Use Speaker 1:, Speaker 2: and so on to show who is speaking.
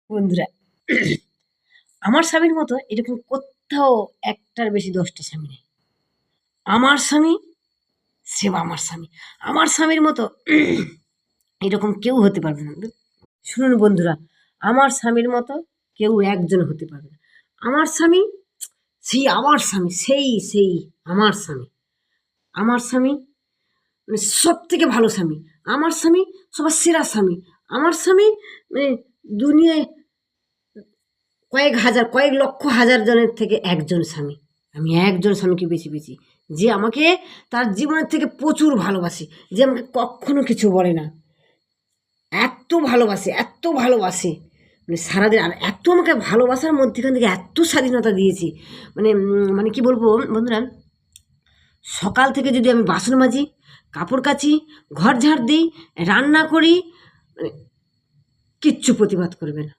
Speaker 1: বন্ধুরা, আমার স্বামীর মতো এরকম কোথাও একটার বেশি ১০টা স্বামী নেই। আমার স্বামী, সে আমার স্বামী। আমার স্বামীর মতো এরকম কেউ হতে পারবে না। শুনুন বন্ধুরা, আমার স্বামীর মতো কেউ একজন হতে পারবে না। আমার স্বামী, আমার স্বামী, সেই আমার স্বামী। আমার স্বামী মানে সবথেকে ভালো স্বামী। আমার স্বামী সবার সেরা স্বামী। আমার স্বামী মানে দুনিয়ায় কয়েক হাজার, কয়েক লক্ষ হাজার জনের থেকে একজন স্বামী। আমি একজন স্বামীকে বেছে যে আমাকে তার জীবনের থেকে প্রচুর ভালোবাসে, যে আমাকে কখনো কিছু বলে না। এত ভালোবাসে মানে সারাদিন। আর এত আমাকে ভালোবাসার মধ্যেখান থেকে এত স্বাধীনতা দিয়েছে, মানে কি বলবো বন্ধুরা, সকাল থেকে যদি আমি বাসন মাজি, কাপড় কাচি, ঘর ঝাড় দিই, রান্না করি, মানে কিচ্ছু প্রতিবাদ করবে না।